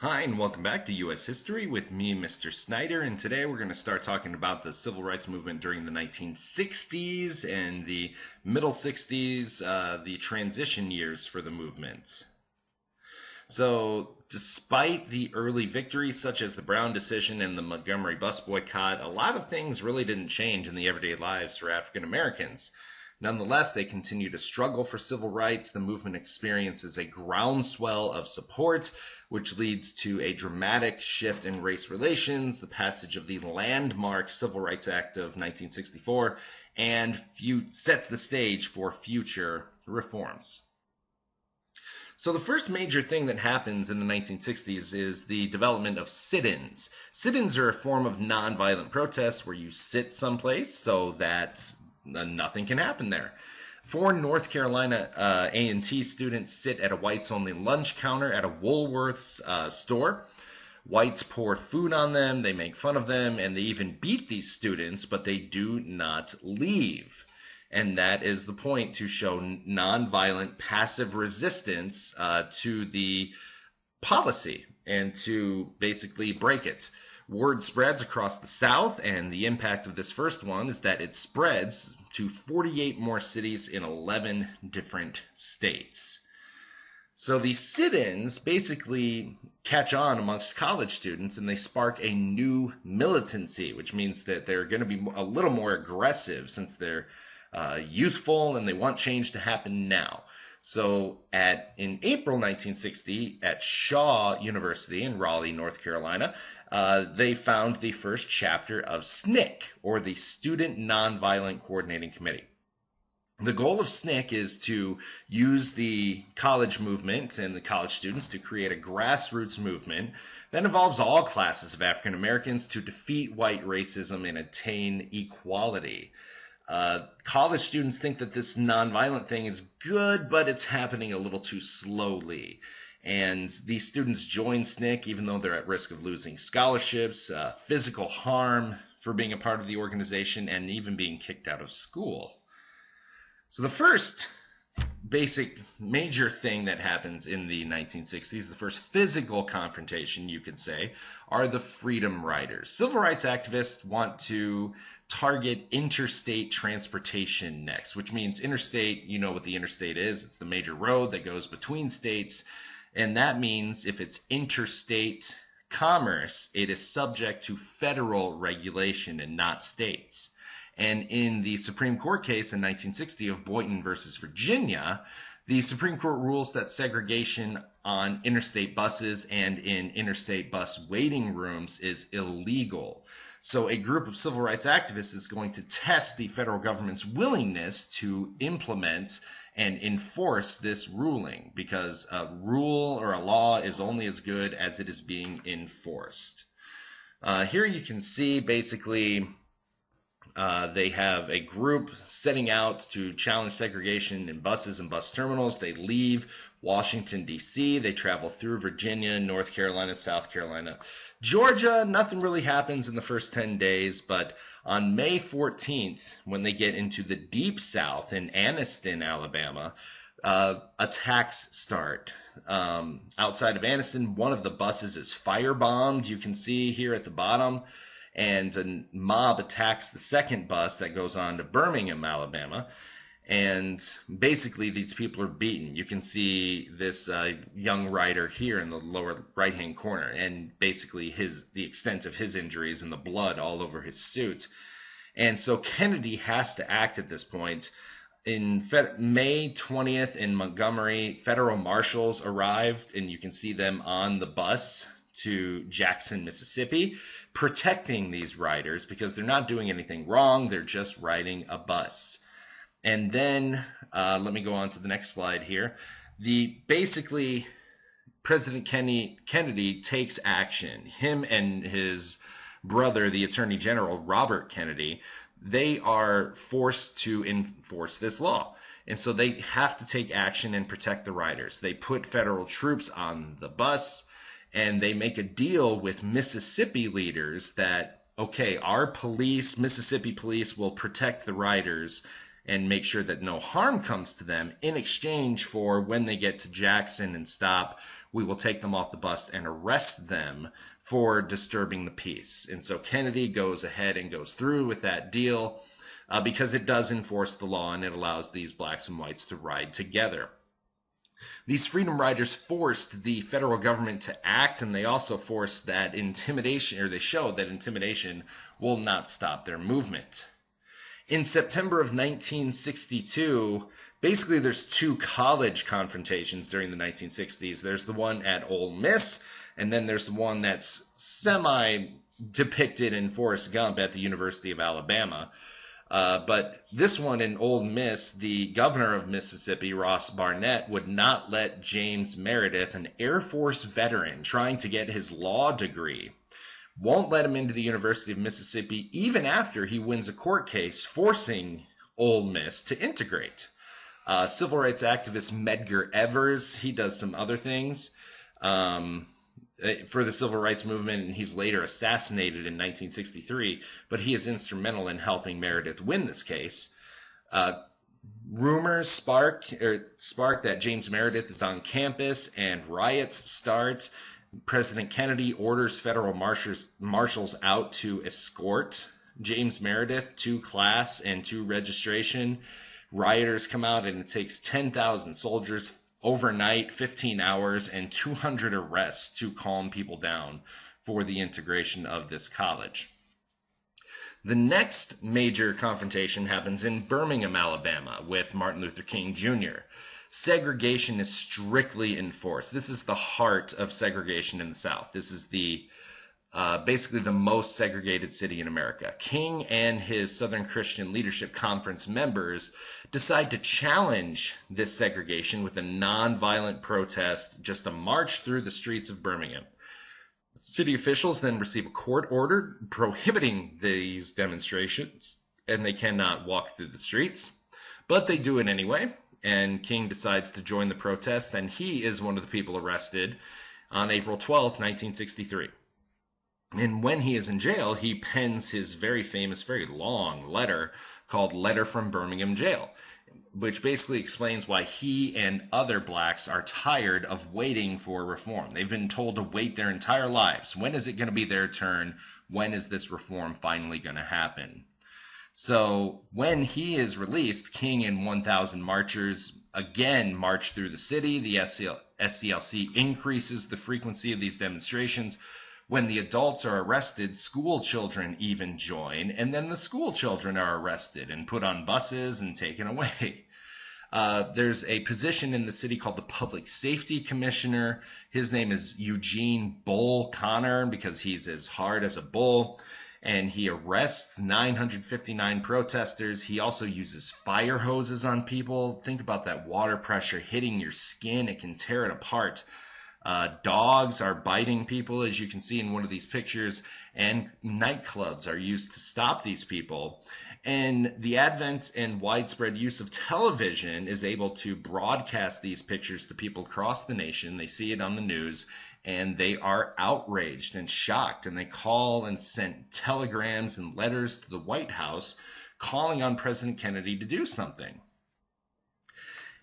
Hi, and welcome back to U.S. History with me, Mr. Snyder. And today we're going to start talking about the civil rights movement during the 1960s and the middle 60s, the transition years for the movement. So, despite the early victories, such as the Brown decision and the Montgomery bus boycott, a lot of things really didn't change in the everyday lives for African Americans. Nonetheless, they continue to struggle for civil rights. The movement experiences a groundswell of support, which leads to a dramatic shift in race relations, the passage of the landmark Civil Rights Act of 1964, and sets the stage for future reforms. So the first major thing that happens in the 1960s is the development of sit-ins. Sit-ins are a form of nonviolent protest where you sit someplace so that nothing can happen there. 4 North Carolina A&T students sit at a whites-only lunch counter at a Woolworth's store. Whites pour food on them, they make fun of them, and they even beat these students, but they do not leave. And that is the point, to show nonviolent, passive resistance to the policy and to basically break it. Word spreads across the South, and the impact of this first one is that it spreads to 48 more cities in 11 different states. So these sit-ins basically catch on amongst college students, and they spark a new militancy, which means that they're going to be a little more aggressive since they're youthful and they want change to happen now. So in April 1960 at Shaw University in Raleigh, North Carolina, they found the first chapter of SNCC, or the Student Nonviolent Coordinating Committee. The goal of SNCC is to use the college movement and the college students to create a grassroots movement that involves all classes of African Americans to defeat white racism and attain equality. College students think that this nonviolent thing is good, but it's happening a little too slowly. And these students join SNCC even though they're at risk of losing scholarships, physical harm for being a part of the organization, and even being kicked out of school. So the first basic major thing that happens in the 1960s, the first physical confrontation, you could say, are the Freedom Riders. Civil rights activists want to target interstate transportation next, which means interstate, you know what the interstate is. It's the major road that goes between states, and that means if it's interstate commerce, it is subject to federal regulation and not states. And in the Supreme Court case in 1960 of Boynton versus Virginia, the Supreme Court rules that segregation on interstate buses and in interstate bus waiting rooms is illegal. So a group of civil rights activists is going to test the federal government's willingness to implement and enforce this ruling, because a rule or a law is only as good as it is being enforced. Here you can see basically they have a group setting out to challenge segregation in buses and bus terminals. They leave Washington, D.C. They travel through Virginia, North Carolina, South Carolina, Georgia. Nothing really happens in the first 10 days, but on May 14th, when they get into the Deep South in Anniston, Alabama, attacks start. Outside of Anniston, one of the buses is firebombed. You can see here at the bottom. And a mob attacks the second bus that goes on to Birmingham, Alabama. And basically these people are beaten. You can see this young rider here in the lower right-hand corner, and basically the extent of his injuries and the blood all over his suit. And so Kennedy has to act at this point. In May 20th in Montgomery, federal marshals arrived, and you can see them on the bus to Jackson, Mississippi, protecting these riders because they're not doing anything wrong. They're just riding a bus. And then let me go on to the next slide here. Basically, President Kennedy takes action. Him and his brother, the Attorney General, Robert Kennedy, they are forced to enforce this law. And so they have to take action and protect the riders. They put federal troops on the bus, and they make a deal with Mississippi leaders that, okay, our police, Mississippi police, will protect the riders and make sure that no harm comes to them in exchange for when they get to Jackson and stop, we will take them off the bus and arrest them for disturbing the peace. And so Kennedy goes ahead and goes through with that deal because it does enforce the law and it allows these blacks and whites to ride together. These freedom riders forced the federal government to act, and they also forced that intimidation, or they showed that intimidation will not stop their movement. In September of 1962, basically there's two college confrontations during the 1960s. There's the one at Ole Miss, and then there's the one that's semi-depicted in Forrest Gump at the University of Alabama. But this one in Ole Miss, the governor of Mississippi, Ross Barnett, would not let James Meredith, an Air Force veteran trying to get his law degree, won't let him into the University of Mississippi even after he wins a court case forcing Ole Miss to integrate. Civil rights activist Medgar Evers, he does some other things for the civil rights movement, and he's later assassinated in 1963, but he is instrumental in helping Meredith win this case. Rumors spark that James Meredith is on campus and riots start. President Kennedy orders federal marshals out to escort James Meredith to class and to registration. Rioters come out, and it takes 10,000 soldiers overnight, 15 hours, and 200 arrests to calm people down for the integration of this college. The next major confrontation happens in Birmingham, Alabama, with Martin Luther King Jr. Segregation is strictly enforced. This is the heart of segregation in the South. This is basically the most segregated city in America. King and his Southern Christian Leadership Conference members decide to challenge this segregation with a nonviolent protest, just a march through the streets of Birmingham. City officials then receive a court order prohibiting these demonstrations, and they cannot walk through the streets, but they do it anyway, and King decides to join the protest, and he is one of the people arrested on April 12th, 1963. And when he is in jail, he pens his very famous, very long letter called Letter from Birmingham Jail, which basically explains why he and other blacks are tired of waiting for reform. They've been told to wait their entire lives. When is it going to be their turn? When is this reform finally going to happen? So when he is released, King and 1,000 marchers again march through the city. The SCLC increases the frequency of these demonstrations. When the adults are arrested, school children even join, and then the school children are arrested and put on buses and taken away. There's a position in the city called the Public Safety Commissioner. His name is Eugene Bull Connor because he's as hard as a bull, and he arrests 959 protesters. He also uses fire hoses on people. Think about that water pressure hitting your skin. It can tear it apart. Dogs are biting people, as you can see in one of these pictures, and nightclubs are used to stop these people. And the advent and widespread use of television is able to broadcast these pictures to people across the nation. They see it on the news, and they are outraged and shocked, and they call and send telegrams and letters to the White House calling on President Kennedy to do something.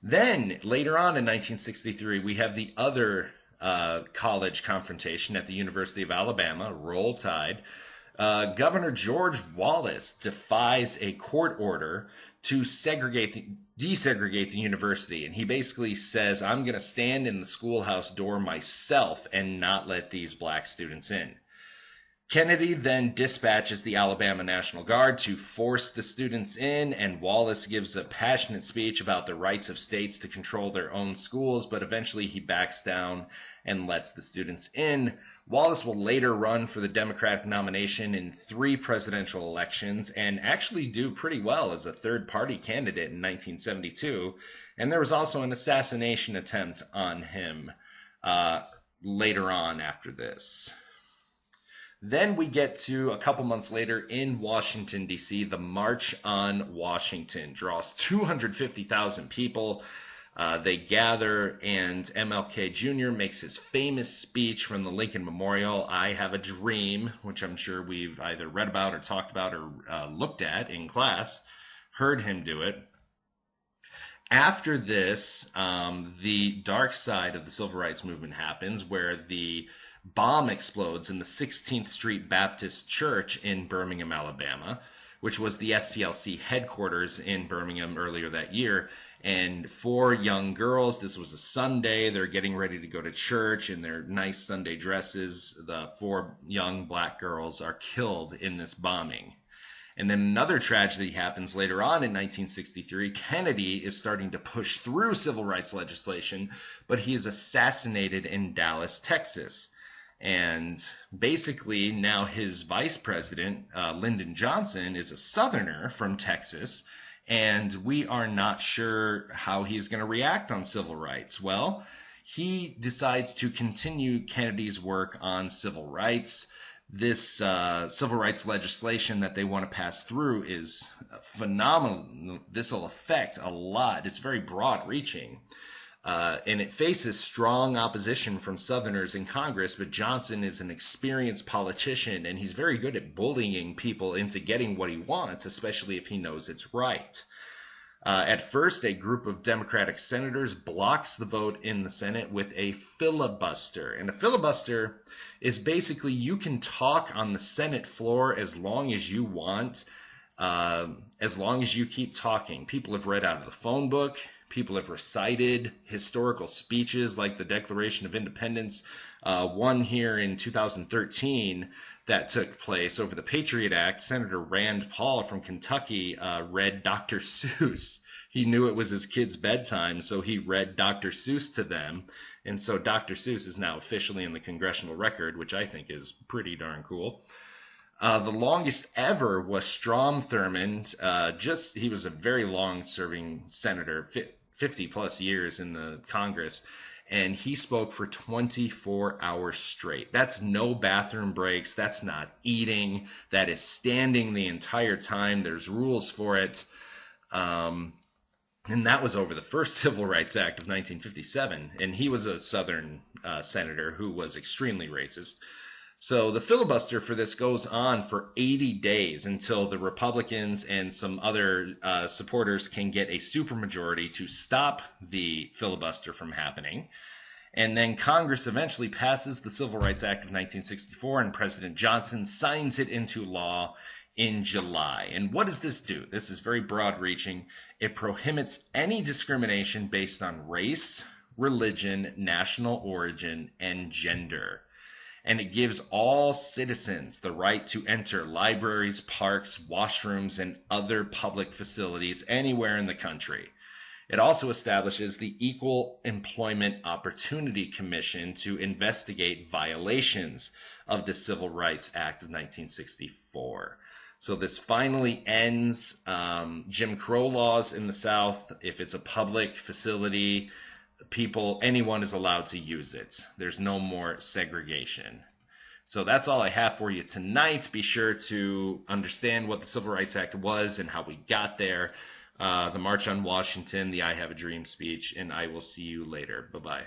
Then, later on in 1963, we have the other college confrontation at the University of Alabama. Roll Tide. Governor George Wallace defies a court order to desegregate the university, and he basically says, I'm going to stand in the schoolhouse door myself and not let these black students in. Kennedy then dispatches the Alabama National Guard to force the students in, and Wallace gives a passionate speech about the rights of states to control their own schools, but eventually he backs down and lets the students in. Wallace will later run for the Democratic nomination in 3 presidential elections and actually do pretty well as a third-party candidate in 1972, and there was also an assassination attempt on him later on after this. Then we get to a couple months later in Washington, D.C. The March on Washington draws 250,000 people. They gather, and MLK Jr. makes his famous speech from the Lincoln Memorial, I Have a Dream, which I'm sure we've either read about or talked about or looked at in class, heard him do it. After this, the dark side of the civil rights movement happens, where the bomb explodes in the 16th Street Baptist Church in Birmingham, Alabama, which was the SCLC headquarters in Birmingham earlier that year. And 4 young girls, this was a Sunday, they're getting ready to go to church in their nice Sunday dresses. The 4 young black girls are killed in this bombing. And then another tragedy happens later on in 1963. Kennedy is starting to push through civil rights legislation, but he is assassinated in Dallas, Texas. And basically now his vice president, Lyndon Johnson, is a Southerner from Texas, and we are not sure how he's going to react on civil rights. Well, he decides to continue Kennedy's work on civil rights. This civil rights legislation that they want to pass through is phenomenal. This will affect a lot. It's very broad-reaching. And it faces strong opposition from Southerners in Congress, but Johnson is an experienced politician, and he's very good at bullying people into getting what he wants, especially if he knows it's right. At first, a group of Democratic senators blocks the vote in the Senate with a filibuster. And a filibuster is basically you can talk on the Senate floor as long as you want, as long as you keep talking. People have read out of the phone book. People have recited historical speeches like the Declaration of Independence. One here in 2013 that took place over the Patriot Act. Senator Rand Paul from Kentucky read Dr. Seuss. He knew it was his kids' bedtime, so he read Dr. Seuss to them. And so Dr. Seuss is now officially in the congressional record, which I think is pretty darn cool. The longest ever was Strom Thurmond. He was a very long-serving senator, 50 plus years in the Congress, and he spoke for 24 hours straight. That's no bathroom breaks. That's not eating. That is standing the entire time. There's rules for it. And that was over the first Civil Rights Act of 1957. And he was a Southern senator who was extremely racist. So the filibuster for this goes on for 80 days until the Republicans and some other supporters can get a supermajority to stop the filibuster from happening. And then Congress eventually passes the Civil Rights Act of 1964, and President Johnson signs it into law in July. And what does this do? This is very broad-reaching. It prohibits any discrimination based on race, religion, national origin, and gender. And it gives all citizens the right to enter libraries, parks, washrooms, and other public facilities anywhere in the country. It also establishes the Equal Employment Opportunity Commission to investigate violations of the Civil Rights Act of 1964. So this finally ends Jim Crow laws in the South. If it's a public facility, anyone is allowed to use it. There's no more segregation. So that's all I have for you tonight. Be sure to understand what the Civil Rights Act was and how we got there. The March on Washington, the I Have a Dream speech, and I will see you later. Bye-bye.